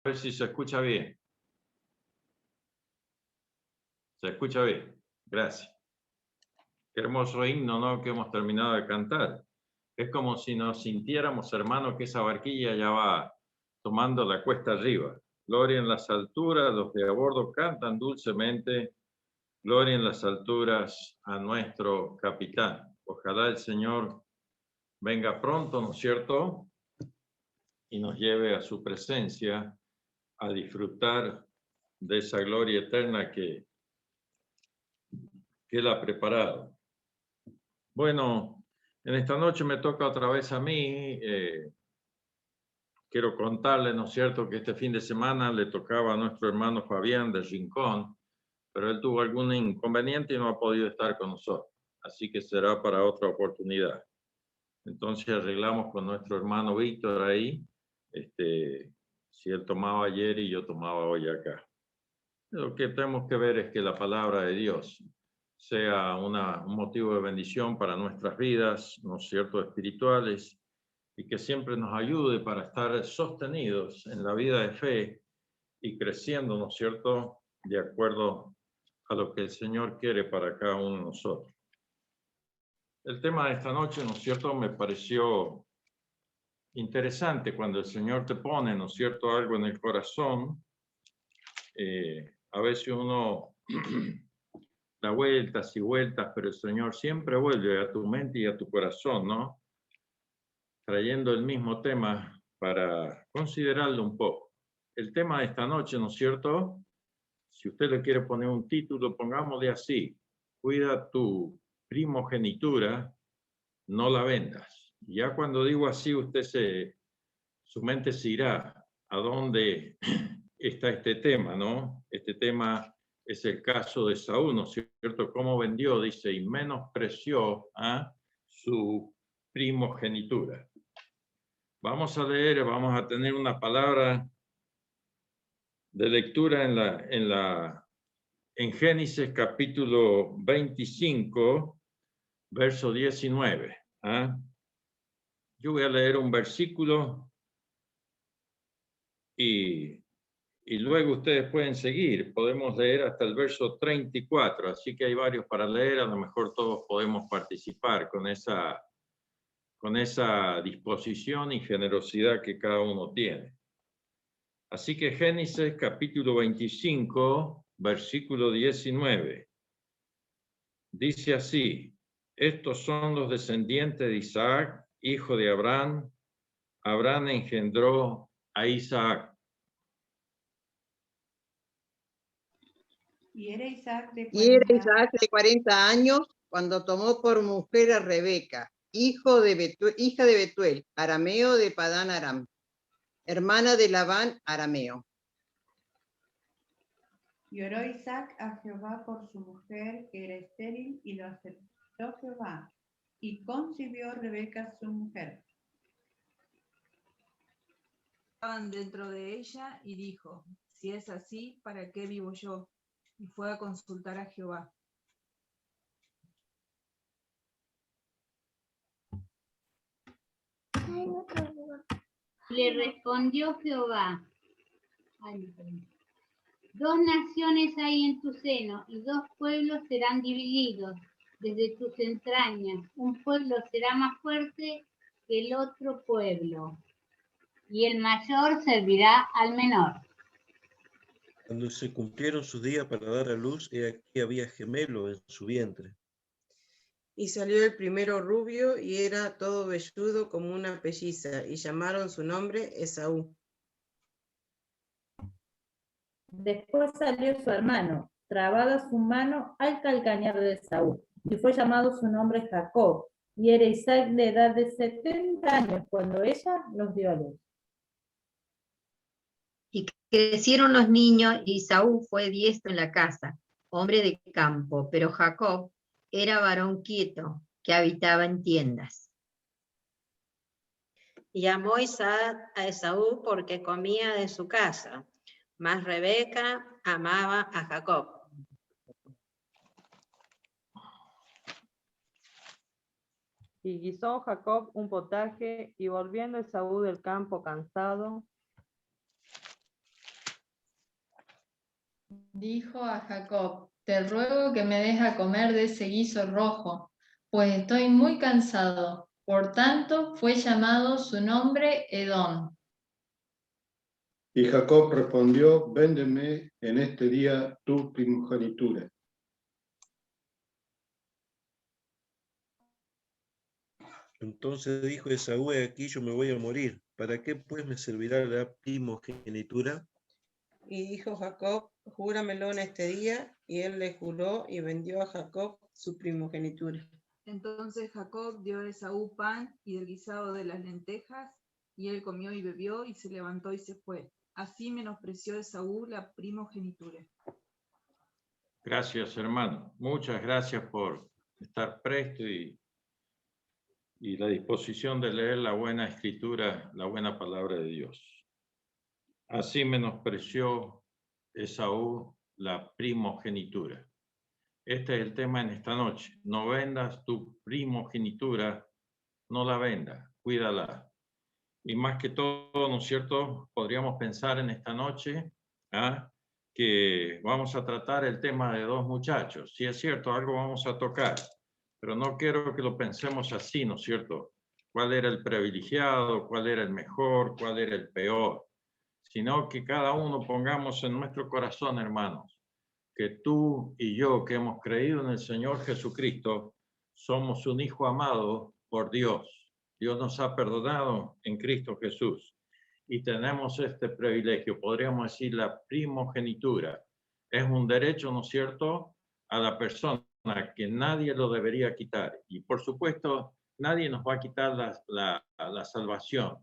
ver si se escucha bien. Se escucha bien. Gracias. Qué hermoso himno, ¿no? Que hemos terminado de cantar. Es como si nos sintiéramos, hermanos, que esa barquilla ya va tomando la cuesta arriba. Gloria en las alturas, los de a bordo cantan dulcemente. Gloria en las alturas a nuestro capitán. Ojalá el Señor venga pronto, ¿no es cierto? Y nos lleve a su presencia a disfrutar de esa gloria eterna que Él ha preparado. Bueno, en esta noche me toca otra vez a mí. Quiero contarle, ¿no es cierto?, que este fin de semana le tocaba a nuestro hermano Fabián de Rincón, pero él tuvo algún inconveniente y no ha podido estar con nosotros. Así que será para otra oportunidad. Entonces arreglamos con nuestro hermano Víctor ahí, si él tomaba ayer y yo tomaba hoy acá. Lo que tenemos que ver es que la palabra de Dios sea un motivo de bendición para nuestras vidas, ¿no es cierto?, espirituales, y que siempre nos ayude para estar sostenidos en la vida de fe y creciendo, ¿no es cierto?, de acuerdo a lo que el Señor quiere para cada uno de nosotros. El tema de esta noche, ¿no es cierto?, me pareció interesante cuando el Señor te pone, ¿no es cierto?, algo en el corazón. A veces uno da vueltas y vueltas, pero el Señor siempre vuelve a tu mente y a tu corazón, ¿no? Trayendo el mismo tema para considerarlo un poco. El tema de esta noche, ¿no es cierto? Si usted le quiere poner un título, pongámosle así: cuida tu primogenitura, no la vendas. Ya cuando digo así, su mente se irá a dónde está este tema, ¿no? Este tema es el caso de Saúl, ¿no es cierto? Cómo vendió, dice, y menospreció a su primogenitura. Vamos a leer, vamos a tener una palabra de lectura en Génesis capítulo 25, verso 19. ¿Ah? Yo voy a leer un versículo y luego ustedes pueden seguir. Podemos leer hasta el verso 34, así que hay varios para leer. A lo mejor todos podemos participar con esa disposición y generosidad que cada uno tiene. Así que Génesis capítulo 25, versículo 19. Dice así: estos son los descendientes de Isaac, hijo de Abraham. Abraham engendró a Isaac. Y era Isaac de 40 años cuando tomó por mujer a Rebeca, hija de Betuel, arameo de Padán Aram, hermana de Labán, arameo. Y oró Isaac a Jehová por su mujer, que era estéril, y lo aceptó Jehová. Y concibió Rebeca su mujer. Estaban dentro de ella y dijo: si es así, ¿para qué vivo yo? Y fue a consultar a Jehová. Le respondió Jehová: dos naciones hay en tu seno, y dos pueblos serán divididos desde tus entrañas. Un pueblo será más fuerte que el otro pueblo, y el mayor servirá al menor. Cuando se cumplieron sus días para dar a luz, he aquí había gemelo en su vientre. Y salió el primero rubio, y era todo velludo como una pelliza, y llamaron su nombre Esaú. Después salió su hermano, trabada su mano al calcañar de Esaú, y fue llamado su nombre Jacob, y era Isaac de edad de 70 años cuando ella los dio a luz. Y crecieron los niños, y Esaú fue diestro en la casa, hombre de campo, pero Jacob era varón quieto, que habitaba en tiendas. Y amó Isaac a Esaú porque comía de su casa, mas Rebeca amaba a Jacob. Y guisó Jacob un potaje, y volviendo Esaú del campo cansado, dijo a Jacob: te ruego que me dejes comer de ese guiso rojo, pues estoy muy cansado. Por tanto, fue llamado su nombre Edom. Y Jacob respondió: véndeme en este día tu primogenitura. Entonces dijo Esaú: he aquí yo me voy a morir. ¿Para qué pues me servirá la primogenitura? Y dijo Jacob: júramelo en este día. Y él le juró y vendió a Jacob su primogenitura. Entonces Jacob dio a Esaú pan y del guisado de las lentejas, y él comió y bebió, y se levantó y se fue. Así menospreció Esaú la primogenitura. Gracias, hermano. Muchas gracias por estar presto y la disposición de leer la buena escritura, la buena palabra de Dios. Así menospreció Esaú la primogenitura. Este es el tema en esta noche. No vendas tu primogenitura, no la vendas, cuídala. Y más que todo, ¿no es cierto?, podríamos pensar en esta noche que vamos a tratar el tema de dos muchachos. Sí, es cierto, algo vamos a tocar, pero no quiero que lo pensemos así, ¿no es cierto? ¿Cuál era el privilegiado? ¿Cuál era el mejor? ¿Cuál era el peor? Sino que cada uno pongamos en nuestro corazón, hermanos, que tú y yo que hemos creído en el Señor Jesucristo, somos un hijo amado por Dios. Dios nos ha perdonado en Cristo Jesús y tenemos este privilegio, podríamos decir la primogenitura. Es un derecho, ¿no es cierto?, a la persona que nadie lo debería quitar. Y por supuesto, nadie nos va a quitar la salvación,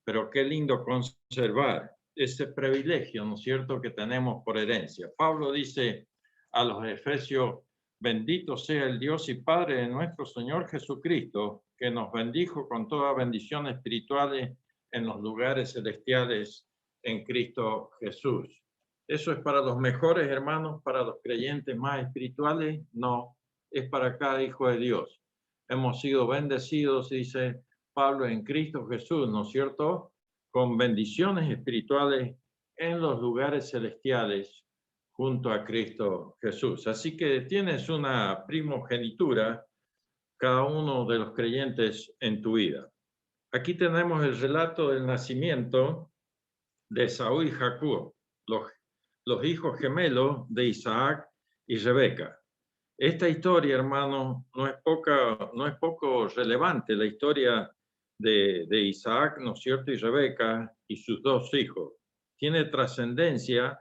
pero qué lindo conservar ese privilegio, ¿no es cierto?, que tenemos por herencia. Pablo dice a los Efesios: bendito sea el Dios y Padre de nuestro Señor Jesucristo, que nos bendijo con toda bendición espirituales en los lugares celestiales en Cristo Jesús. ¿Eso es para los mejores, hermanos, para los creyentes más espirituales? No, es para cada hijo de Dios. Hemos sido bendecidos, dice Pablo, en Cristo Jesús, ¿no es cierto?, con bendiciones espirituales en los lugares celestiales junto a Cristo Jesús. Así que tienes una primogenitura, cada uno de los creyentes en tu vida. Aquí tenemos el relato del nacimiento de Esaú y Jacob, los hijos gemelos de Isaac y Rebeca. Esta historia, hermano, no es poco relevante, la historia de Isaac, ¿no es cierto?, y Rebeca y sus dos hijos. Tiene trascendencia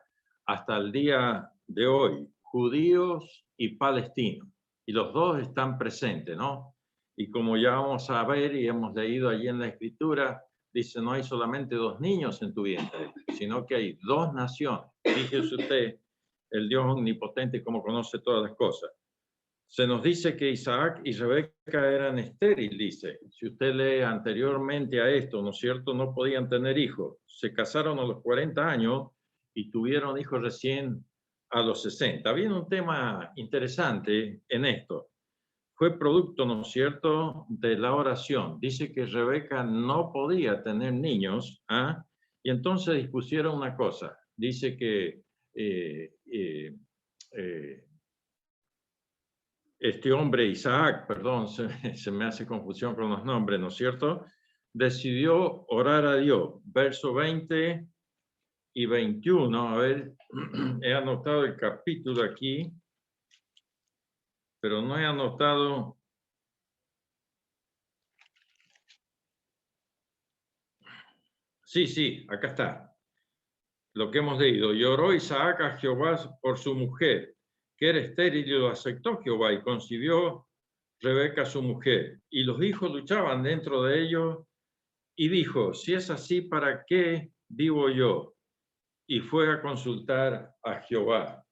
hasta el día de hoy, judíos y palestinos. Y los dos están presentes, ¿no? Y como ya vamos a ver y hemos leído allí en la Escritura, dice: no hay solamente dos niños en tu vientre, sino que hay dos naciones. Fíjese usted, el Dios omnipotente, como conoce todas las cosas. Se nos dice que Isaac y Rebeca eran estériles, dice. Si usted lee anteriormente a esto, ¿no es cierto?, no podían tener hijos. Se casaron a los 40 años y tuvieron hijos recién a los 60. Había un tema interesante en esto. Fue producto, ¿no es cierto?, de la oración. Dice que Rebeca no podía tener niños, y entonces dispusieron una cosa. Dice que este hombre, Isaac, perdón, se me hace confusión con los nombres, ¿no es cierto?, decidió orar a Dios. Verso 20 y 21, a ver, he anotado el capítulo aquí, pero no he anotado. Sí, acá está. Lo que hemos leído. Lloró Isaac a Jehová por su mujer, que era estéril, y lo aceptó Jehová, y concibió Rebeca su mujer. Y los hijos luchaban dentro de ellos, y dijo: si es así, ¿para qué vivo yo? Y fue a consultar a Jehová.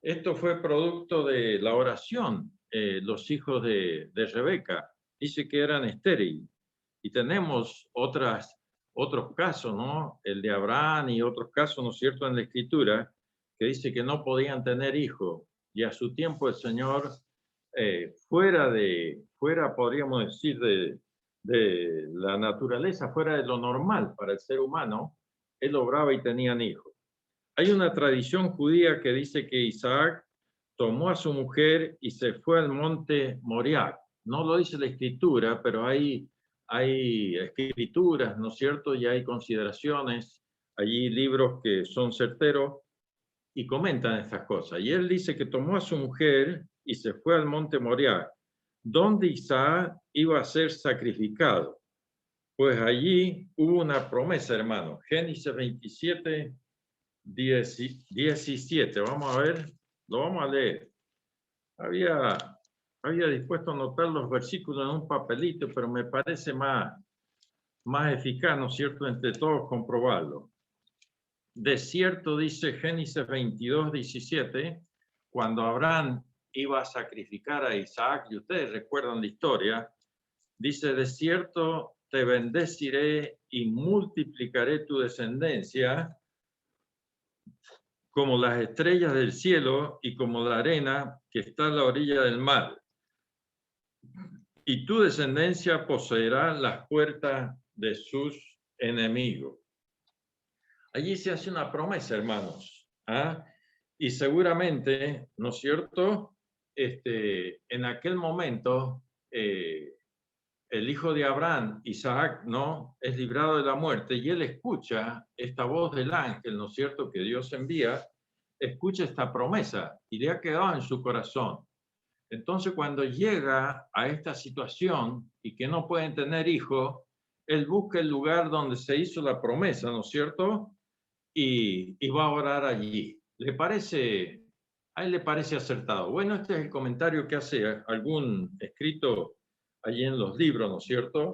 Esto fue producto de la oración. Los hijos de Rebeca, dice que eran estériles. Y tenemos otros casos, ¿no? El de Abraham y otros casos, ¿no es cierto?, en la Escritura, que dice que no podían tener hijos. Y a su tiempo el Señor, fuera, podríamos decir, de la naturaleza, fuera de lo normal para el ser humano, Él obraba y tenían hijos. Hay una tradición judía que dice que Isaac tomó a su mujer y se fue al monte Moriah. No lo dice la escritura, pero hay escrituras, ¿no es cierto? Y hay consideraciones, allí libros que son certeros y comentan estas cosas. Y él dice que tomó a su mujer y se fue al monte Moriah, donde Isaac iba a ser sacrificado. Pues allí hubo una promesa, hermano. Génesis 27, 17. Vamos a ver, lo vamos a leer. Había dispuesto a anotar los versículos en un papelito, pero me parece más eficaz, ¿no es cierto?, entre todos comprobarlo. De cierto, dice Génesis 22, 17, cuando Abraham iba a sacrificar a Isaac, y ustedes recuerdan la historia, dice, de cierto te bendeciré y multiplicaré tu descendencia como las estrellas del cielo y como la arena que está a la orilla del mar. Y tu descendencia poseerá las puertas de sus enemigos. Allí se hace una promesa, hermanos. ¿Ah? Y seguramente, ¿no es cierto? En aquel momento, el hijo de Abraham, Isaac, ¿no?, es librado de la muerte y él escucha esta voz del ángel, ¿no es cierto?, que Dios envía, escucha esta promesa y le ha quedado en su corazón. Entonces, cuando llega a esta situación y que no pueden tener hijos, él busca el lugar donde se hizo la promesa, ¿no es cierto?, y va a orar allí. A él le parece acertado. Bueno, este es el comentario que hace algún escrito allí en los libros, ¿no es cierto?,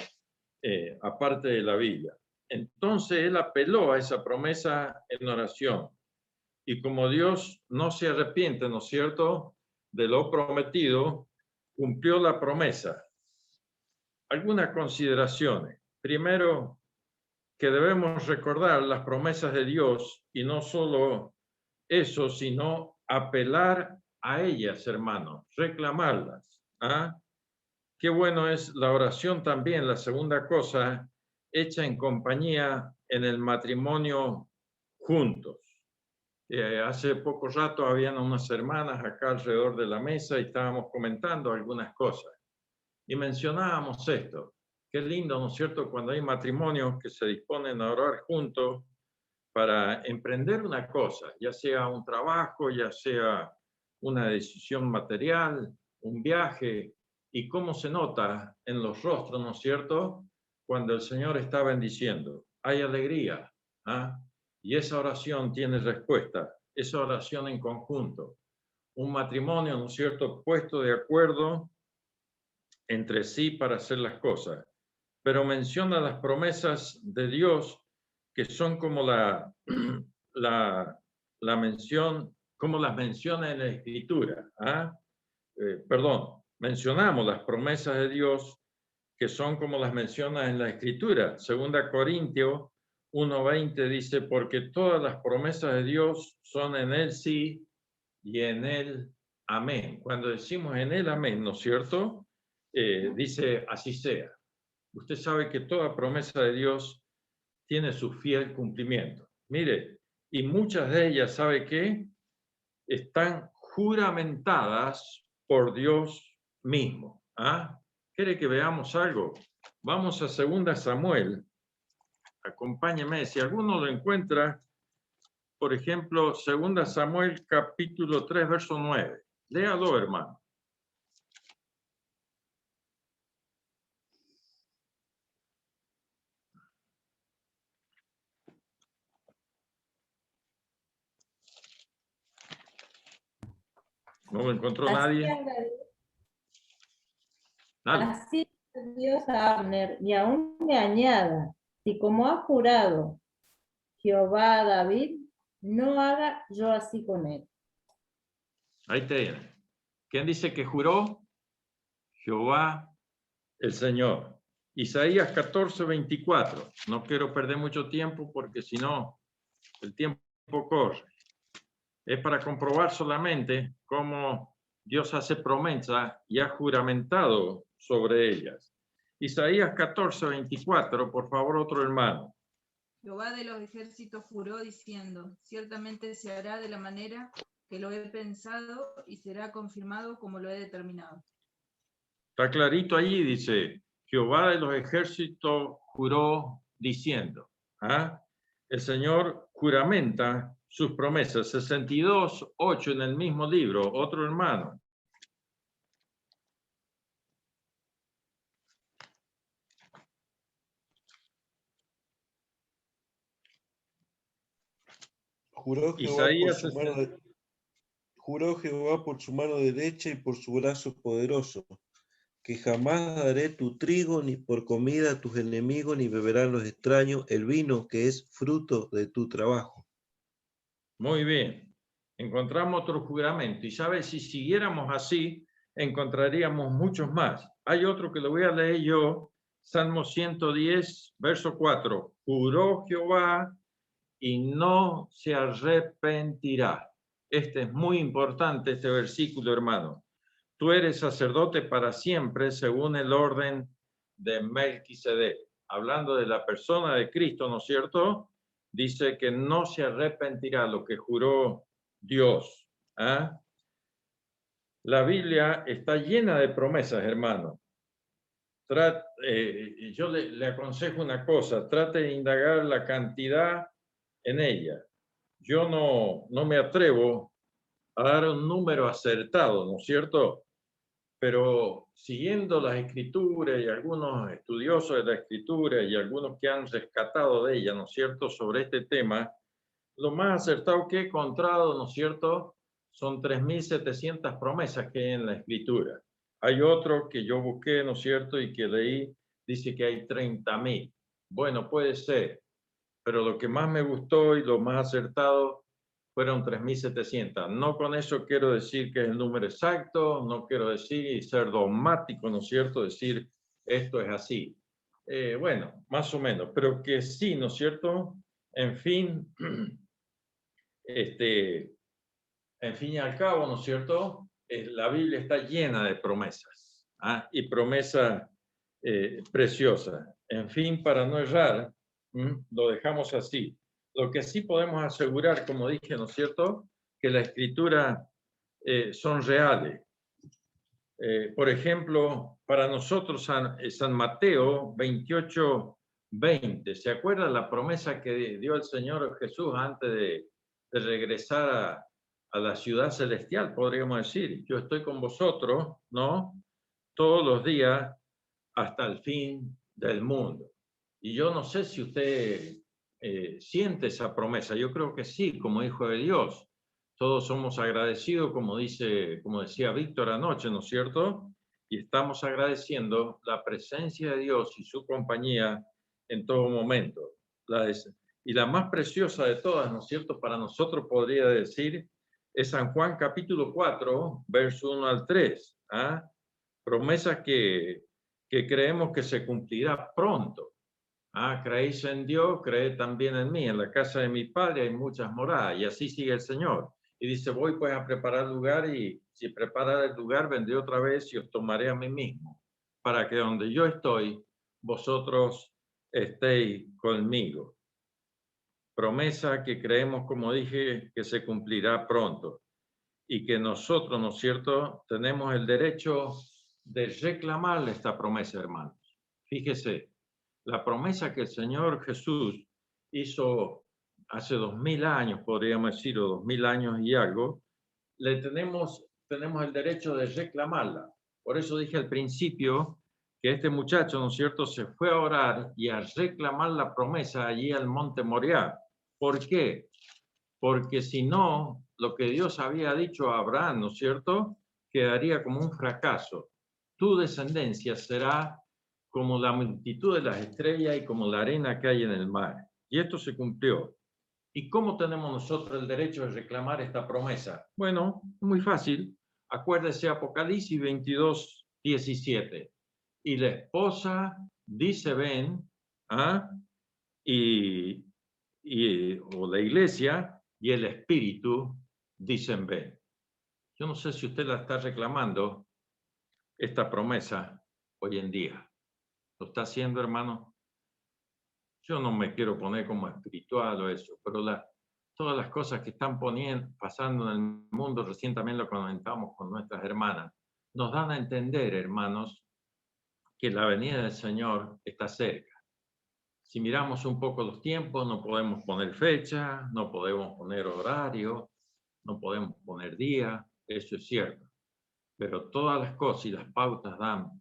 aparte de la Biblia. Entonces él apeló a esa promesa en oración. Y como Dios no se arrepiente, ¿no es cierto?, de lo prometido, cumplió la promesa. Algunas consideraciones. Primero, que debemos recordar las promesas de Dios y no solo eso, sino apelar a ellas, hermanos, reclamarlas. ¿Ah? Qué bueno es la oración también, la segunda cosa, hecha en compañía en el matrimonio juntos. Hace poco rato habían unas hermanas acá alrededor de la mesa y estábamos comentando algunas cosas. Y mencionábamos esto. Qué lindo, ¿no es cierto?, cuando hay matrimonios que se disponen a orar juntos para emprender una cosa, ya sea un trabajo, ya sea una decisión material, un viaje, y cómo se nota en los rostros, ¿no es cierto?, cuando el Señor está bendiciendo. Hay alegría, ¿ah? Y esa oración tiene respuesta, esa oración en conjunto. Un matrimonio, ¿no es cierto?, puesto de acuerdo entre sí para hacer las cosas. Pero menciona las promesas de Dios que son como la mención, como las menciona en la Escritura. ¿Ah? Mencionamos las promesas de Dios que son como las menciona en la Escritura. 2 Corintios 1:20 dice, porque todas las promesas de Dios son en él sí y en él amén. Cuando decimos en él amén, ¿no es cierto?, dice así sea. Usted sabe que toda promesa de Dios tiene su fiel cumplimiento. Mire, y muchas de ellas, ¿sabe qué? Están juramentadas por Dios mismo. ¿Ah? ¿Quiere que veamos algo? Vamos a 2 Samuel. Acompáñeme. Si alguno lo encuentra, por ejemplo, 2 Samuel capítulo 3, verso 9. Léalo, hermano. ¿No lo encontró nadie? Así Dios a Abner, y aún le añada, si como ha jurado Jehová a David, no haga yo así con él. Ahí tiene. ¿Quién dice que juró? Jehová, el Señor. Isaías 14:24. No quiero perder mucho tiempo porque si no, el tiempo corre. Es para comprobar solamente cómo Dios hace promesa y ha juramentado sobre ellas. Isaías 14:24, por favor, otro hermano. Jehová de los ejércitos juró diciendo, ciertamente se hará de la manera que lo he pensado y será confirmado como lo he determinado. Está clarito allí, dice, Jehová de los ejércitos juró diciendo. ¿Ah? El Señor juramenta sus promesas. 62:8 en el mismo libro, otro hermano. Juró Jehová por su mano derecha y por su brazo poderoso, que jamás daré tu trigo ni por comida a tus enemigos, ni beberán los extraños el vino que es fruto de tu trabajo. Muy bien. Encontramos otro juramento. Y sabes, si siguiéramos así, encontraríamos muchos más. Hay otro que lo voy a leer yo, Salmo 110, verso 4. Juró Jehová y no se arrepentirá. Este es muy importante, este versículo, hermano. Tú eres sacerdote para siempre, según el orden de Melquisedec. Hablando de la persona de Cristo, ¿no es cierto? Dice que no se arrepentirá lo que juró Dios. ¿Ah? La Biblia está llena de promesas, hermano. Yo le aconsejo una cosa, trate de indagar la cantidad en ella. Yo no me atrevo a dar un número acertado, ¿no es cierto? Pero siguiendo las escrituras y algunos estudiosos de la escritura y algunos que han rescatado de ella, ¿no es cierto?, sobre este tema, lo más acertado que he encontrado, ¿no es cierto?, son 3.700 promesas que hay en la escritura. Hay otro que yo busqué, ¿no es cierto?, y que leí, dice que hay 30.000. Bueno, puede ser, pero lo que más me gustó y lo más acertado fueron 3.700. No con eso quiero decir que es el número exacto, no quiero decir y ser dogmático, ¿no es cierto?, decir esto es así. Bueno, más o menos, pero que sí, ¿no es cierto? En fin, en fin y al cabo, ¿no es cierto? La Biblia está llena de promesas, ¿ah? Y promesas preciosas. En fin, para no errar, lo dejamos así. Lo que sí podemos asegurar, como dije, ¿no es cierto?, que la escritura son reales. Por ejemplo, para nosotros San Mateo 28:20, ¿se acuerda la promesa que dio el Señor Jesús antes de regresar a la ciudad celestial? Podríamos decir, yo estoy con vosotros, ¿no?, todos los días hasta el fin del mundo. Y yo no sé si usted siente esa promesa. Yo creo que sí, como hijo de Dios. Todos somos agradecidos, como decía Víctor anoche, ¿no es cierto? Y estamos agradeciendo la presencia de Dios y su compañía en todo momento. Y la más preciosa de todas, ¿no es cierto?, para nosotros podría decir, es San Juan capítulo 4, verso 1 al 3. ¿Ah? Promesa que creemos que se cumplirá pronto. Creéis en Dios, creed también en mí. En la casa de mi Padre hay muchas moradas. Y así sigue el Señor. Y dice, voy pues a preparar lugar, y si preparar el lugar, vendré otra vez y os tomaré a mí mismo, para que donde yo estoy, vosotros estéis conmigo. Promesa que creemos, como dije, que se cumplirá pronto. Y que nosotros, ¿no es cierto?, tenemos el derecho de reclamarle esta promesa, hermanos. Fíjese, la promesa que el Señor Jesús hizo hace 2000 años, podríamos decir, o 2000 años y algo, tenemos el derecho de reclamarla. Por eso dije al principio que este muchacho, ¿no es cierto?, se fue a orar y a reclamar la promesa allí al monte Moriah. ¿Por qué? Porque si no, lo que Dios había dicho a Abraham, ¿no es cierto?, quedaría como un fracaso. Tu descendencia será como la multitud de las estrellas y como la arena que hay en el mar. Y esto se cumplió. ¿Y cómo tenemos nosotros el derecho de reclamar esta promesa? Bueno, muy fácil. Acuérdese Apocalipsis 22:17. Y la esposa dice ven, o la iglesia y el espíritu dicen ven. Yo no sé si usted la está reclamando, esta promesa, hoy en día. ¿Lo está haciendo, hermano? yo no me quiero poner como espiritual o eso, pero todas las cosas que están pasando en el mundo, recién también lo comentamos con nuestras hermanas, nos dan a entender, hermanos, que la venida del Señor está cerca. Si miramos un poco los tiempos, no podemos poner fecha, no podemos poner horario, no podemos poner día, eso es cierto. Pero todas las cosas y las pautas dan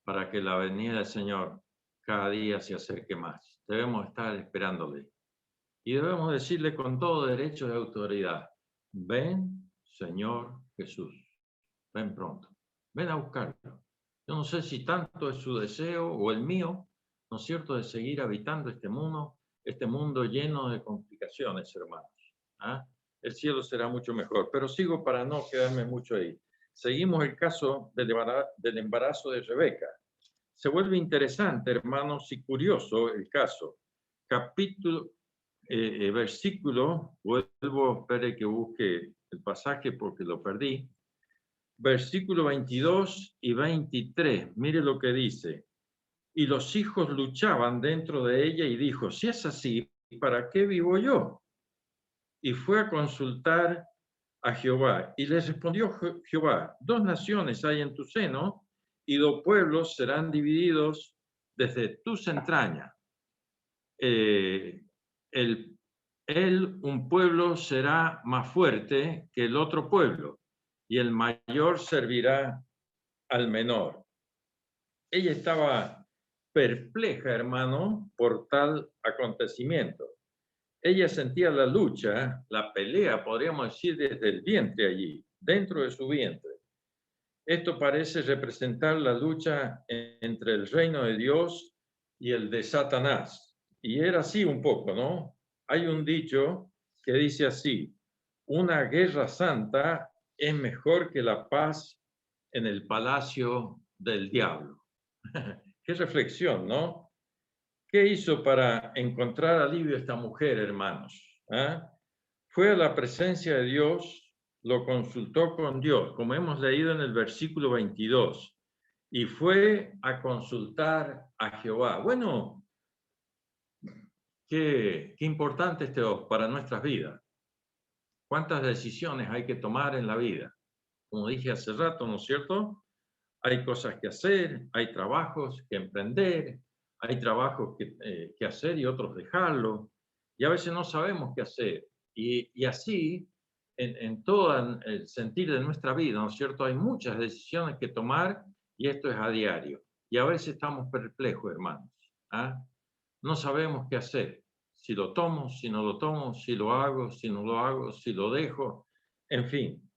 para que la venida del Señor cada día se acerque más. Debemos estar esperándole. Y debemos decirle con todo derecho de autoridad, ven, Señor Jesús, ven pronto, ven a buscarlo. Yo no sé si tanto es su deseo o el mío, ¿no es cierto?, de seguir habitando este mundo lleno de complicaciones, hermanos. ¿Ah? El cielo será mucho mejor, pero sigo para no quedarme mucho ahí. Seguimos el caso del embarazo de Rebeca. Se vuelve interesante, hermanos, y curioso el caso. Versículo, vuelvo, espere que busque el pasaje porque lo perdí. Versículo 22 y 23, mire lo que dice. Y los hijos luchaban dentro de ella y dijo, si es así, ¿para qué vivo yo? Y fue a consultar a Jehová. Y le respondió Jehová, 2 naciones hay en tu seno y 2 pueblos serán divididos desde tus entrañas. Un pueblo será más fuerte que el otro pueblo y el mayor servirá al menor. Ella estaba perpleja, hermano, por tal acontecimiento. Ella sentía la lucha, la pelea, podríamos decir, desde el vientre allí, dentro de su vientre. Esto parece representar la lucha entre el reino de Dios y el de Satanás. Y era así un poco, ¿no? Hay un dicho que dice así, una guerra santa es mejor que la paz en el palacio del diablo. Qué reflexión, ¿no? ¿Qué hizo para encontrar alivio esta mujer, hermanos? ¿Ah? Fue a la presencia de Dios, lo consultó con Dios, como hemos leído en el versículo 22, y fue a consultar a Jehová. Bueno, qué importante esto para nuestras vidas. ¿Cuántas decisiones hay que tomar en la vida? Como dije hace rato, ¿no es cierto? Hay cosas que hacer, hay trabajos que emprender, hay trabajos que hacer y otros dejarlo. Y a veces no sabemos qué hacer. Y así, en todo el sentir de nuestra vida, ¿no es cierto? Hay muchas decisiones que tomar y esto es a diario. Y a veces estamos perplejos, hermanos. ¿Ah? No sabemos qué hacer. Si lo tomo, si no lo tomo, si lo hago, si no lo hago, si lo dejo, en fin.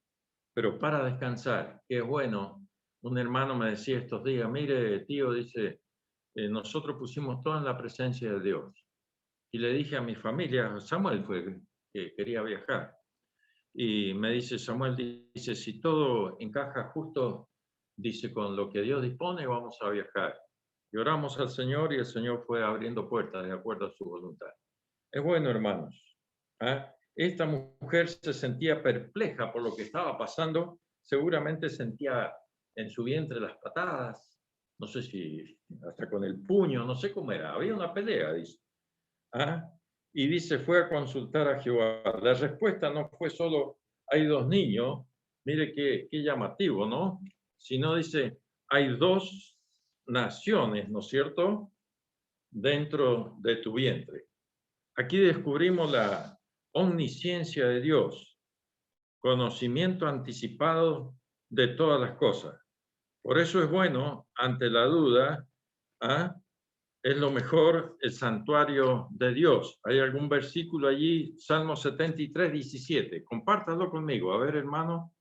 Pero para descansar, que es bueno. Un hermano me decía estos días, mire, tío, dice, nosotros pusimos todo en la presencia de Dios. Y le dije a mi familia, Samuel fue que quería viajar. Y me dice, Samuel, dice, si todo encaja justo, dice, con lo que Dios dispone, vamos a viajar. Y oramos al Señor y el Señor fue abriendo puertas de acuerdo a su voluntad. Es bueno, hermanos. ¿Ah? Esta mujer se sentía perpleja por lo que estaba pasando, seguramente sentía en su vientre las patadas, no sé si hasta con el puño, no sé cómo era, había una pelea, dice. ¿Ah? Y dice, fue a consultar a Jehová. La respuesta no fue solo, hay 2 niños, mire qué llamativo, ¿no? Sino dice, hay 2 naciones, ¿no es cierto?, dentro de tu vientre. Aquí descubrimos la omnisciencia de Dios, conocimiento anticipado de todas las cosas. Por eso es bueno, ante la duda, ¿ah?, es lo mejor el santuario de Dios. ¿Hay algún versículo allí? Salmo 73, 17. Compártalo conmigo. A ver, hermano.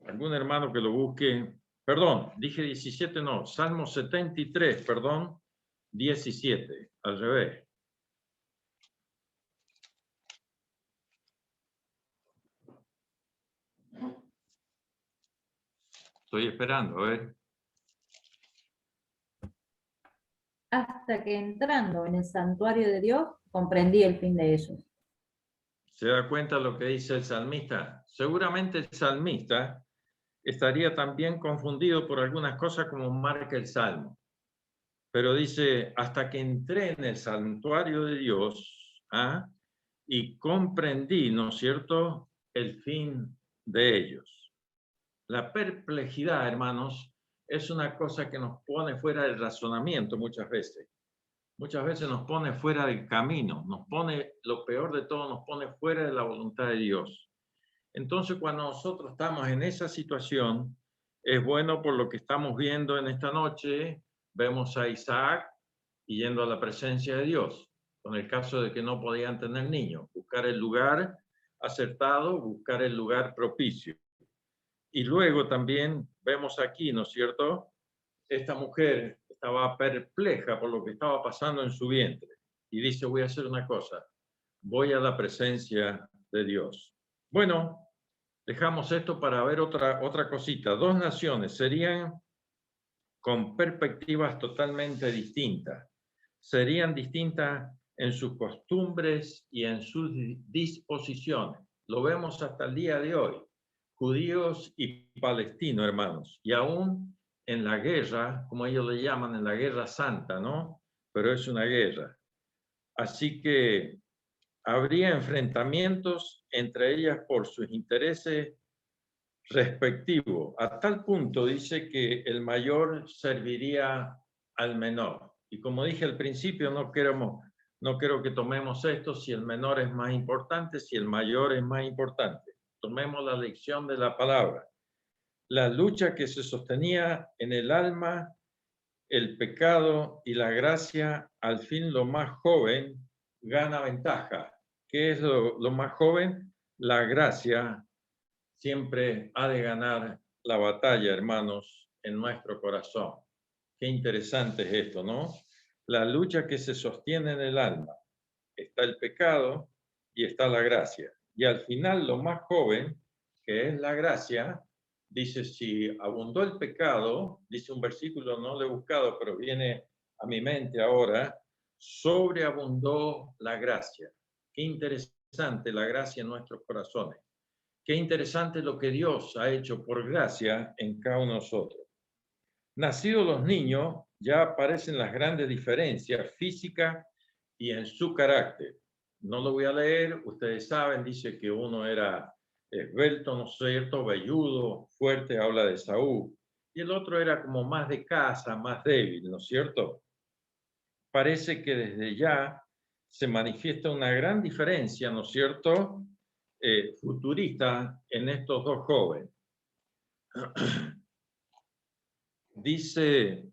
Algún hermano que lo busque. Perdón, dije 17, no. Salmo 73, perdón, 17. Al revés. Estoy esperando, a ver. Hasta que entrando en el santuario de Dios, comprendí el fin de ellos. ¿Se da cuenta lo que dice el salmista? Seguramente el salmista estaría también confundido por algunas cosas como marca el Salmo. Pero dice, hasta que entré en el santuario de Dios, y comprendí, ¿no es cierto?, el fin de ellos. La perplejidad, hermanos, es una cosa que nos pone fuera del razonamiento muchas veces. Muchas veces nos pone fuera del camino, nos pone, lo peor de todo, nos pone fuera de la voluntad de Dios. Entonces, cuando nosotros estamos en esa situación, es bueno por lo que estamos viendo en esta noche, vemos a Isaac yendo a la presencia de Dios, con el caso de que no podían tener niños, buscar el lugar acertado, buscar el lugar propicio. Y luego también vemos aquí, ¿no es cierto?, esta mujer estaba perpleja por lo que estaba pasando en su vientre y dice, voy a hacer una cosa, voy a la presencia de Dios. Bueno, dejamos esto para ver otra cosita. Dos naciones serían con perspectivas totalmente distintas. Serían distintas en sus costumbres y en sus disposiciones. Lo vemos hasta el día de hoy. Judíos y palestinos, hermanos. Y aún en la guerra, como ellos le llaman, en la guerra santa, ¿no? Pero es una guerra. Así que habría enfrentamientos entre ellas por sus intereses respectivos. A tal punto dice que el mayor serviría al menor. Y como dije al principio, no quiero que tomemos esto si el menor es más importante, si el mayor es más importante. Tomemos la lección de la palabra. La lucha que se sostenía en el alma, el pecado y la gracia, al fin lo más joven gana ventaja. ¿Qué es lo más joven? La gracia siempre ha de ganar la batalla, hermanos, en nuestro corazón. Qué interesante es esto, ¿no? La lucha que se sostiene en el alma. Está el pecado y está la gracia. Y al final lo más joven, que es la gracia, dice, si abundó el pecado, dice un versículo, no lo he buscado, pero viene a mi mente ahora, sobreabundó la gracia. Qué interesante la gracia en nuestros corazones. Qué interesante lo que Dios ha hecho por gracia en cada uno de nosotros. Nacidos los niños, ya aparecen las grandes diferencias físicas y en su carácter. No lo voy a leer, ustedes saben, dice que uno era esbelto, ¿no es cierto?, velludo, fuerte, habla de Saúl, y el otro era como más de casa, más débil, ¿no es cierto? Parece que desde ya se manifiesta una gran diferencia, ¿no es cierto?, futurista en estos dos jóvenes. Dice,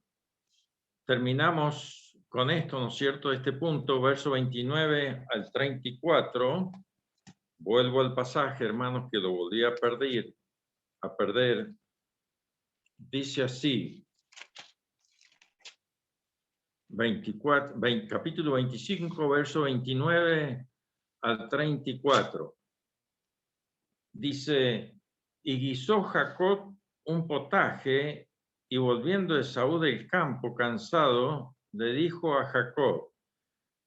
terminamos con esto, ¿no es cierto?, este punto, verso 29 al 34. Vuelvo al pasaje, hermanos, que lo volví a perder. Dice así, capítulo 25, verso 29 al 34. Dice, y guisó Jacob un potaje, y volviendo Esaú del campo cansado, le dijo a Jacob,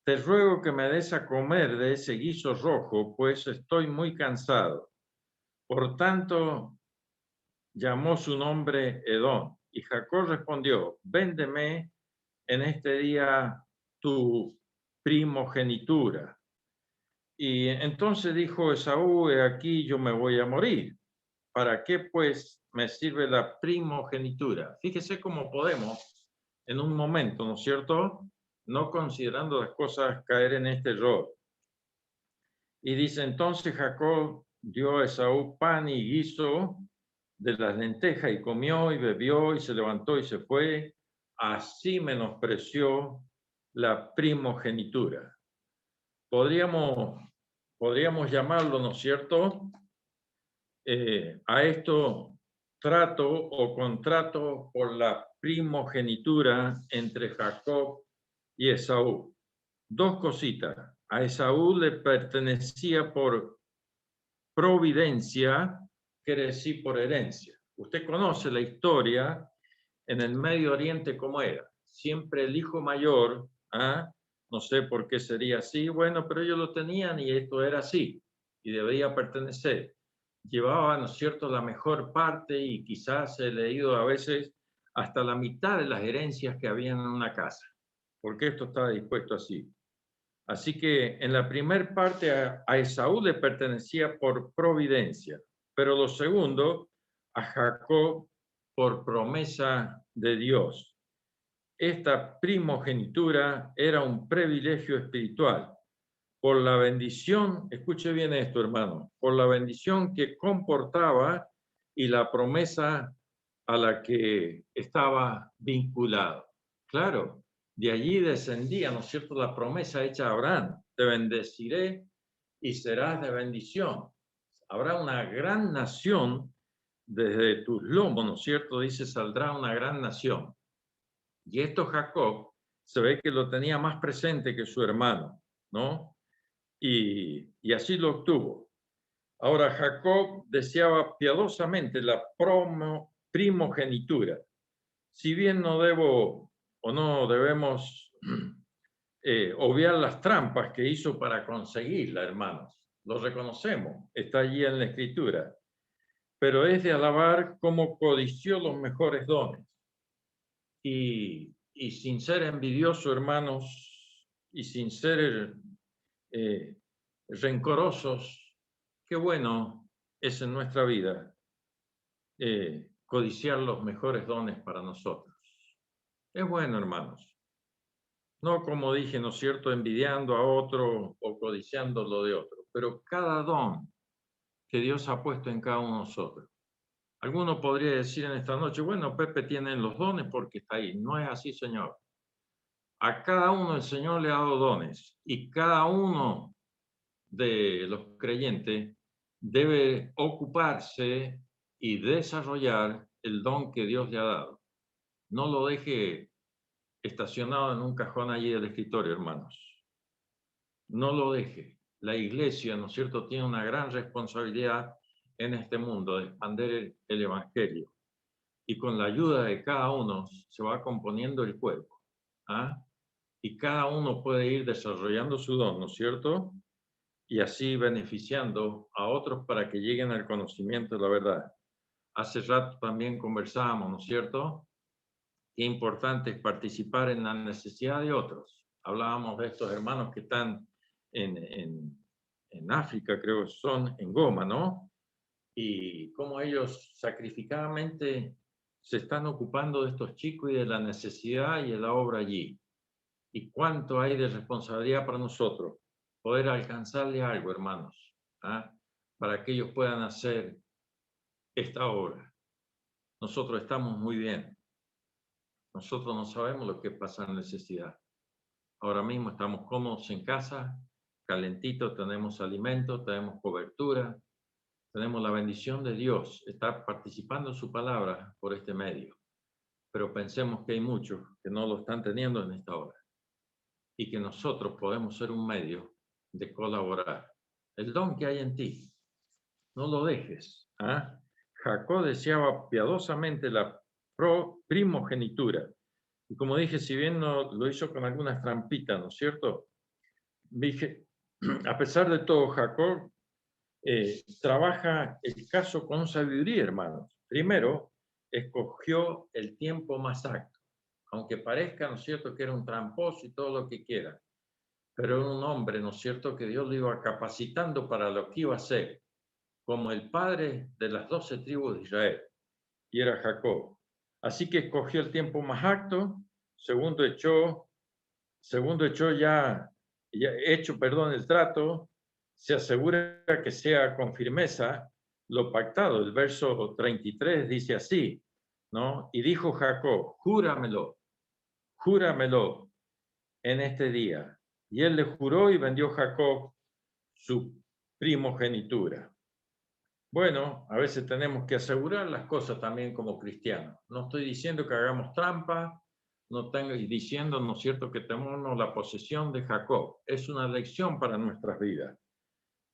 te ruego que me des a comer de ese guiso rojo, pues estoy muy cansado. Por tanto, llamó su nombre Edom. Y Jacob respondió, véndeme en este día tu primogenitura. Y entonces dijo Esaú, aquí yo me voy a morir. ¿Para qué pues me sirve la primogenitura? Fíjese cómo podemos en un momento, ¿no es cierto?, no considerando las cosas, caer en este error. Y dice, entonces Jacob dio a Esaú pan y guiso de las lentejas, y comió y bebió y se levantó y se fue. Así menospreció la primogenitura. Podríamos llamarlo, ¿no es cierto?, a esto trato o contrato por la primogenitura entre Jacob y Esaú. Dos cositas. A Esaú le pertenecía por providencia, quiere decir por herencia. Usted conoce la historia en el Medio Oriente cómo era. Siempre el hijo mayor, no sé por qué sería así, bueno, pero ellos lo tenían y esto era así y debía pertenecer. llevaba, ¿no es cierto?, la mejor parte y quizás he leído a veces hasta la mitad de las herencias que había en una casa, porque esto estaba dispuesto así. Así que en la primera parte a Esaú le pertenecía por providencia, pero lo segundo a Jacob por promesa de Dios. Esta primogenitura era un privilegio espiritual por la bendición, escuche bien esto, hermano, por la bendición que comportaba y la promesa a la que estaba vinculado. Claro, de allí descendía, ¿no es cierto?, la promesa hecha a Abraham: te bendeciré y serás de bendición. Habrá una gran nación desde tus lomos, ¿no es cierto? Dice, saldrá una gran nación. Y esto Jacob se ve que lo tenía más presente que su hermano, ¿no? Y así lo obtuvo. Ahora Jacob deseaba piadosamente la primogenitura. Si bien no debo o no debemos obviar las trampas que hizo para conseguirla, hermanos. Lo reconocemos, está allí en la Escritura. Pero es de alabar cómo codició los mejores dones. Y sin ser envidioso, hermanos, y sin ser rencorosos, qué bueno es en nuestra vida codiciar los mejores dones para nosotros. Es bueno, hermanos. No, como dije, ¿no es cierto?, envidiando a otro o codiciando lo de otro, pero cada don que Dios ha puesto en cada uno de nosotros. Alguno podría decir en esta noche, bueno, Pepe tiene los dones porque está ahí. No es así, Señor. A cada uno el Señor le ha dado dones y cada uno de los creyentes debe ocuparse y desarrollar el don que Dios le ha dado. No lo deje estacionado en un cajón allí del escritorio, hermanos. No lo deje. La iglesia, ¿no es cierto?, tiene una gran responsabilidad en este mundo de expandir el evangelio. Y con la ayuda de cada uno se va componiendo el cuerpo. ¿Ah? Y cada uno puede ir desarrollando su don, ¿no es cierto? Y así beneficiando a otros para que lleguen al conocimiento de la verdad. Hace rato también conversábamos, ¿no es cierto?, qué importante es participar en la necesidad de otros. Hablábamos de estos hermanos que están en África, creo que son, en Goma, ¿no? Y cómo ellos sacrificadamente se están ocupando de estos chicos y de la necesidad y de la obra allí. Y cuánto hay de responsabilidad para nosotros poder alcanzarle algo, hermanos, ¿ah?, para que ellos puedan hacer esta obra. Nosotros estamos muy bien. Nosotros no sabemos lo que pasa en necesidad. Ahora mismo estamos cómodos en casa, calentitos, tenemos alimento, tenemos cobertura, tenemos la bendición de Dios, estar participando en su palabra por este medio. Pero pensemos que hay muchos que no lo están teniendo en esta hora y que nosotros podemos ser un medio de colaborar. El don que hay en ti, no lo dejes. ¿Ah? Jacob deseaba piadosamente la primogenitura. Y como dije, si bien no lo hizo con algunas trampitas, ¿no es cierto? Dije, a pesar de todo, Jacob trabaja el caso con sabiduría, hermanos. Primero, escogió el tiempo más apto, aunque parezca, ¿no es cierto?, que era un tramposo y todo lo que quiera, pero era un hombre, ¿no es cierto?, que Dios lo iba capacitando para lo que iba a ser, como el padre de las 12 tribus de Israel, y era Jacob. Así que escogió el tiempo más apto. Segundo, echó ya hecho, perdón, el trato, se asegura que sea con firmeza lo pactado. El verso 33 dice así, ¿no? Y dijo Jacob, júramelo en este día. Y él le juró y vendió Jacob su primogenitura. Bueno, a veces tenemos que asegurar las cosas también como cristianos. No estoy diciendo que hagamos trampa, no estoy diciendo, ¿no es cierto?, que tenemos la posesión de Jacob. Es una lección para nuestras vidas.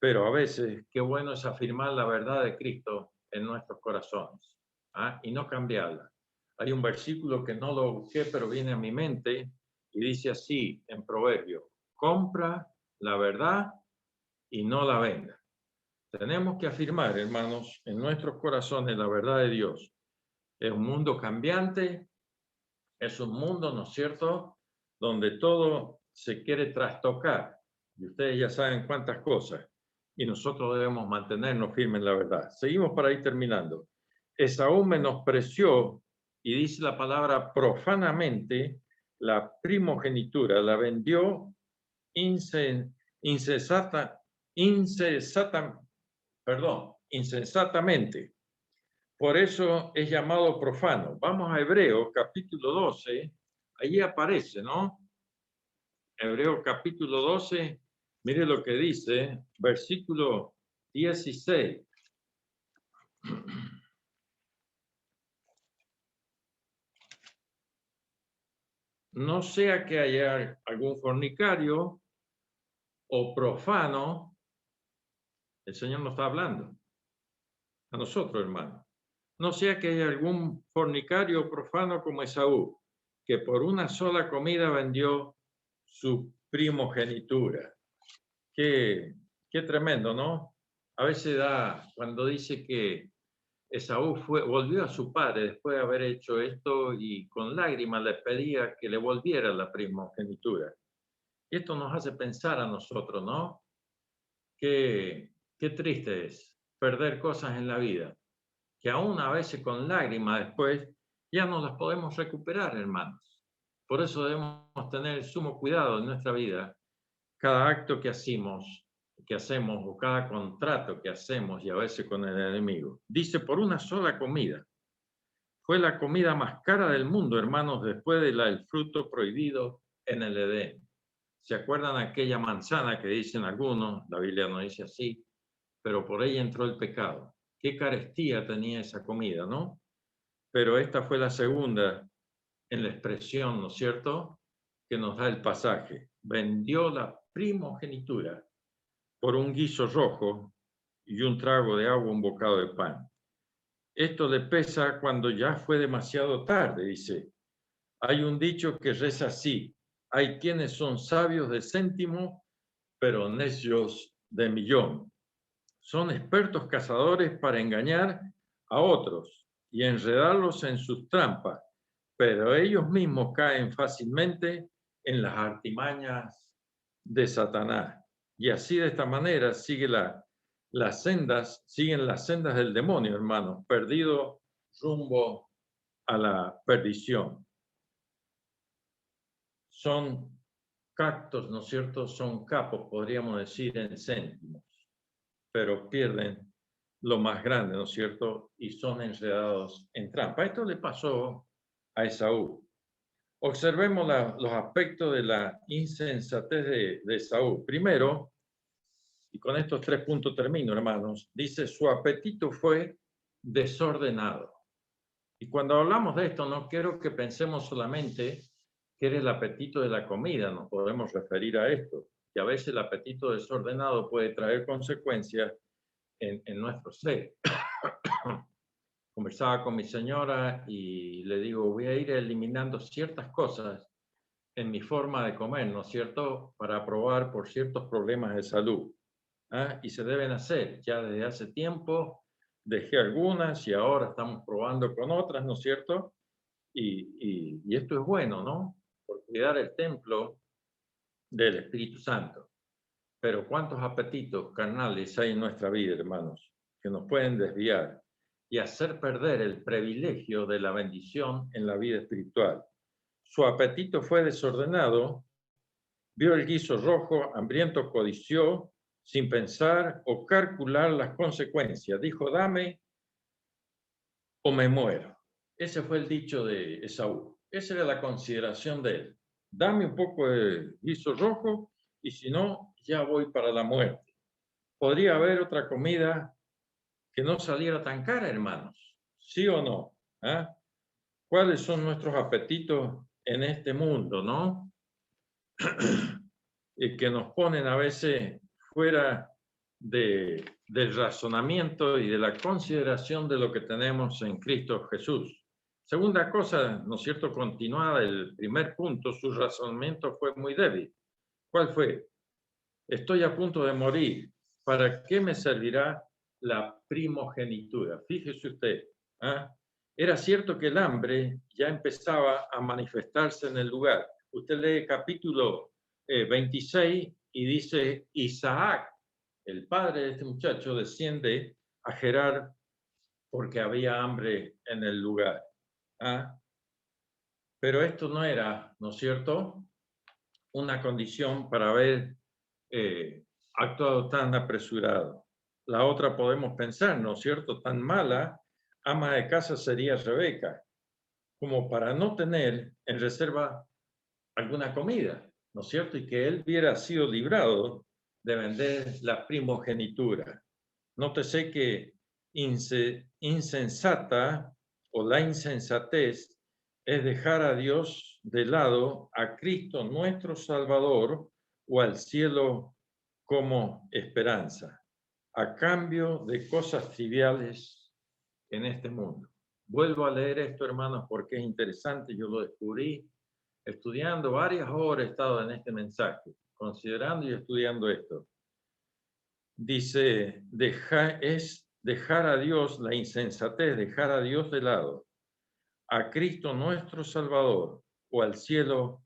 Pero a veces, qué bueno es afirmar la verdad de Cristo en nuestros corazones, ¿ah?, y no cambiarla. Hay un versículo que no lo busqué, pero viene a mi mente y dice así en Proverbio: compra la verdad y no la venda. Tenemos que afirmar, hermanos, en nuestros corazones la verdad de Dios. Es un mundo cambiante, es un mundo, ¿no es cierto?, donde todo se quiere trastocar. Y ustedes ya saben cuántas cosas. Y nosotros debemos mantenernos firmes en la verdad. Seguimos para ir terminando. Esaú menospreció, y dice la palabra profanamente, la primogenitura, la vendió insensatamente. Por eso es llamado profano. Vamos a Hebreos capítulo 12, allí aparece, ¿no? Hebreos capítulo 12, mire lo que dice, versículo 16. No sea que haya algún fornicario o profano, el Señor nos está hablando a nosotros, hermanos. No sea que haya algún fornicario o profano como Esaú, que por una sola comida vendió su primogenitura. Qué tremendo, ¿no? A veces da, cuando dice que Esaú volvió a su padre después de haber hecho esto y con lágrimas le pedía que le volviera la primogenitura. Y esto nos hace pensar a nosotros, ¿no? Qué triste es perder cosas en la vida, que aún a veces con lágrimas después ya no las podemos recuperar, hermanos. Por eso debemos tener sumo cuidado en nuestra vida. Cada acto que hacemos o cada contrato que hacemos y a veces con el enemigo. Dice, por una sola comida. Fue la comida más cara del mundo, hermanos, después del fruto prohibido en el Edén. ¿Se acuerdan aquella manzana que dicen algunos? La Biblia no dice así, pero por ella entró el pecado. Qué carestía tenía esa comida, ¿no? Pero esta fue la segunda en la expresión, ¿no es cierto?, que nos da el pasaje. Vendió la primogenitura por un guiso rojo y un trago de agua, un bocado de pan. Esto le pesa cuando ya fue demasiado tarde, dice. Hay un dicho que reza así: hay quienes son sabios de céntimo, pero necios de millón. Son expertos cazadores para engañar a otros y enredarlos en sus trampas, pero ellos mismos caen fácilmente en las artimañas de Satanás. Y así, de esta manera, siguen las sendas del demonio, hermanos, perdido rumbo a la perdición. Son cactos, ¿no es cierto? Son capos, podríamos decir, en céntimos, pero pierden lo más grande, ¿no es cierto? Y son enredados en trampa. Esto le pasó a Esaú. Observemos los aspectos de la insensatez de Esaú. Primero, y con estos 3 puntos termino, hermanos, dice, su apetito fue desordenado. Y cuando hablamos de esto, no quiero que pensemos solamente que era el apetito de la comida, nos podemos referir a esto, que a veces el apetito desordenado puede traer consecuencias en nuestro ser. Conversaba con mi señora y le digo, voy a ir eliminando ciertas cosas en mi forma de comer, ¿no es cierto?, para probar por ciertos problemas de salud. Y se deben hacer. Ya desde hace tiempo dejé algunas y ahora estamos probando con otras, ¿no es cierto? Y esto es bueno, ¿no? Por cuidar el templo del Espíritu Santo. Pero ¿cuántos apetitos carnales hay en nuestra vida, hermanos, que nos pueden desviar y hacer perder el privilegio de la bendición en la vida espiritual? Su apetito fue desordenado, vio el guiso rojo, hambriento codició, sin pensar o calcular las consecuencias. Dijo, dame o me muero. Ese fue el dicho de Esaú. Esa era la consideración de él. Dame un poco de guiso rojo y si no, ya voy para la muerte. Podría haber otra comida que no saliera tan cara, hermanos. ¿Sí o no? ¿Cuáles son nuestros apetitos en este mundo, no? Y que nos ponen a veces fuera del razonamiento y de la consideración de lo que tenemos en Cristo Jesús. Segunda cosa, ¿no es cierto?, continuada el primer punto, su razonamiento fue muy débil. ¿Cuál fue? Estoy a punto de morir. ¿Para qué me servirá la primogenitura. Fíjese usted, ¿ah? Era cierto que el hambre ya empezaba a manifestarse en el lugar. Usted lee capítulo 26 y dice, Isaac, el padre de este muchacho, desciende a Gerar porque había hambre en el lugar. ¿Ah? Pero esto no era, ¿no es cierto?, una condición para haber actuado tan apresurado. La otra podemos pensar, ¿no es cierto?, tan mala ama de casa sería Rebeca, como para no tener en reserva alguna comida, ¿no es cierto?, y que él hubiera sido librado de vender la primogenitura. Nótese que insensata o la insensatez es dejar a Dios de lado, a Cristo nuestro Salvador o al cielo como esperanza, a cambio de cosas triviales en este mundo. Vuelvo a leer esto, hermanos, porque es interesante. Yo lo descubrí estudiando varias horas, he estado en este mensaje, considerando y estudiando esto. Dice, es dejar a Dios, la insensatez, dejar a Dios de lado, a Cristo nuestro Salvador o al cielo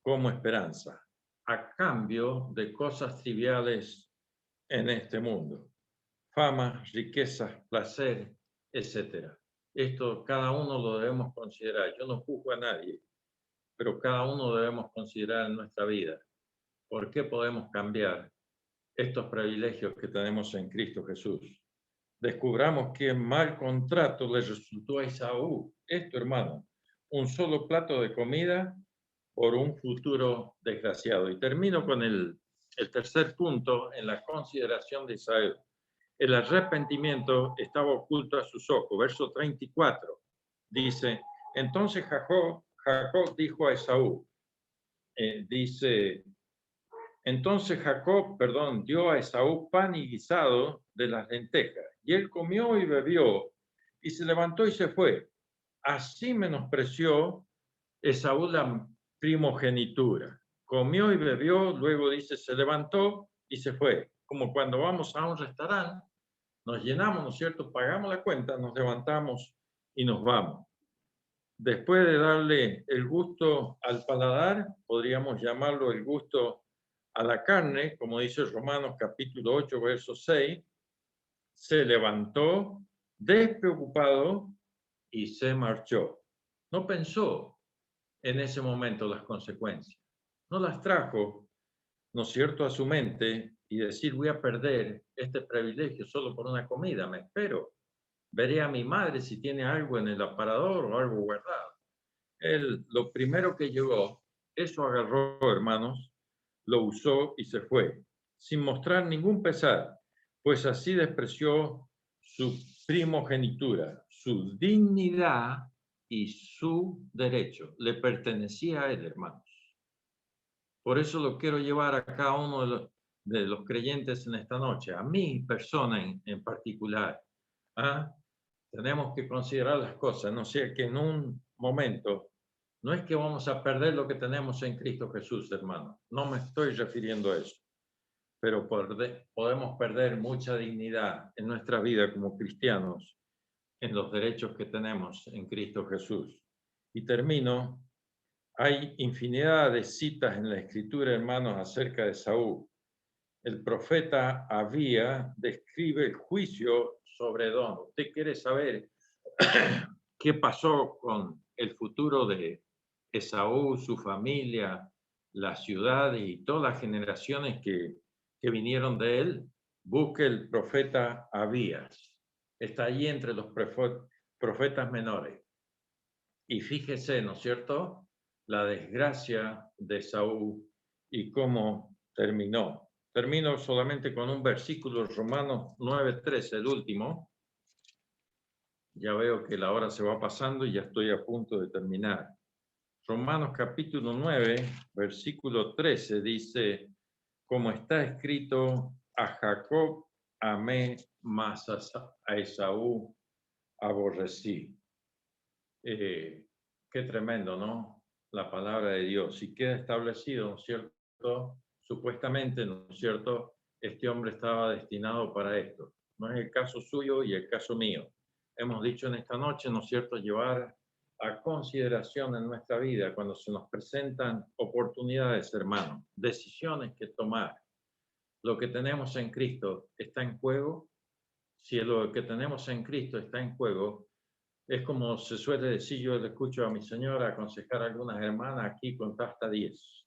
como esperanza, a cambio de cosas triviales en este mundo. Fama, riquezas, placer, etc. Esto cada uno lo debemos considerar. Yo no juzgo a nadie, pero cada uno debemos considerar en nuestra vida por qué podemos cambiar estos privilegios que tenemos en Cristo Jesús. Descubramos qué mal contrato le resultó a Esaú. Esto, hermano, un solo plato de comida por un futuro desgraciado. Y termino con el tercer punto en la consideración de Esaú. El arrepentimiento estaba oculto a sus ojos. Verso 34 dice, entonces Jacob dijo a Esaú, entonces Jacob, dio a Esaú pan y guisado de las lentejas, y él comió y bebió, y se levantó y se fue. Así menospreció Esaú la primogenitura. Comió y bebió, luego dice, se levantó y se fue. Como cuando vamos a un restaurante, nos llenamos, ¿no es cierto? Pagamos la cuenta, nos levantamos y nos vamos. Después de darle el gusto al paladar, podríamos llamarlo el gusto a la carne, como dice Romanos capítulo 8, verso 6, se levantó despreocupado y se marchó. No pensó en ese momento las consecuencias. No las trajo, ¿no es cierto?, a su mente y decir, voy a perder este privilegio solo por una comida, me espero. Veré a mi madre si tiene algo en el aparador o algo guardado. Él, lo primero que llegó, eso agarró, hermanos, lo usó y se fue, sin mostrar ningún pesar, pues así despreció su primogenitura, su dignidad y su derecho. Le pertenecía a él, hermanos. Por eso lo quiero llevar a cada uno de los creyentes en esta noche, a mi persona en particular. ¿Ah? Tenemos que considerar las cosas, no sea que en un momento, no es que vamos a perder lo que tenemos en Cristo Jesús, hermano. No me estoy refiriendo a eso. Pero podemos perder mucha dignidad en nuestra vida como cristianos en los derechos que tenemos en Cristo Jesús. Y termino. Hay infinidad de citas en la Escritura, hermanos, acerca de Saúl. El profeta Abía describe el juicio sobre Edom. ¿Usted quiere saber qué pasó con el futuro de Esaú, su familia, la ciudad y todas las generaciones que vinieron de él? Busque el profeta Abías. Está allí entre los profetas menores. Y fíjese, ¿no es cierto?, la desgracia de Esaú y cómo terminó. Termino solamente con un versículo, Romanos 9:13, el último. Ya veo que la hora se va pasando y ya estoy a punto de terminar. Romanos capítulo 9, versículo 13 dice, como está escrito, a Jacob amé, mas a Esaú aborrecí. Qué tremendo, ¿no? La palabra de Dios. Y queda establecido, ¿no es cierto? Supuestamente, ¿no es cierto? Este hombre estaba destinado para esto. No es el caso suyo y el caso mío. Hemos dicho en esta noche, ¿no es cierto?, llevar a consideración en nuestra vida cuando se nos presentan oportunidades, hermanos, decisiones que tomar. Lo que tenemos en Cristo está en juego. Si lo que tenemos en Cristo está en juego, es como se suele decir, yo le escucho a mi señora aconsejar a algunas hermanas aquí, contá hasta 10.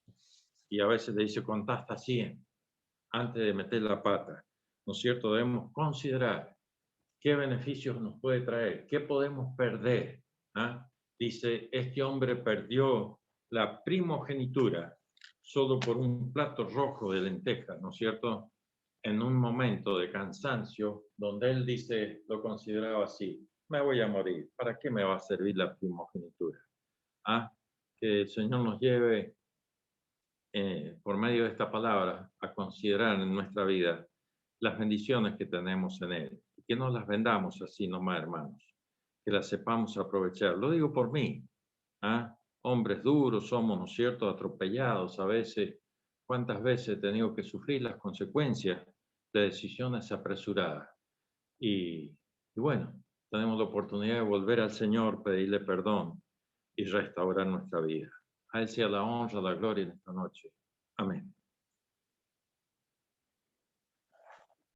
Y a veces le dice, contá hasta 100, antes de meter la pata. ¿No es cierto? Debemos considerar qué beneficios nos puede traer, qué podemos perder. ¿Ah? Dice, este hombre perdió la primogenitura solo por un plato rojo de lentejas, ¿no es cierto? En un momento de cansancio, donde él dice, lo consideraba así, me voy a morir, ¿para qué me va a servir la primogenitura? ¿Ah? Que el Señor nos lleve, por medio de esta palabra, a considerar en nuestra vida las bendiciones que tenemos en Él. Y que no las vendamos así nomás, hermanos. Que las sepamos aprovechar. Lo digo por mí. ¿Ah? Hombres duros somos, ¿no es cierto?, atropellados a veces. ¿Cuántas veces he tenido que sufrir las consecuencias de decisiones apresuradas? Y bueno, tenemos la oportunidad de volver al Señor, pedirle perdón y restaurar nuestra vida. A Él sea la honra, la gloria en esta noche.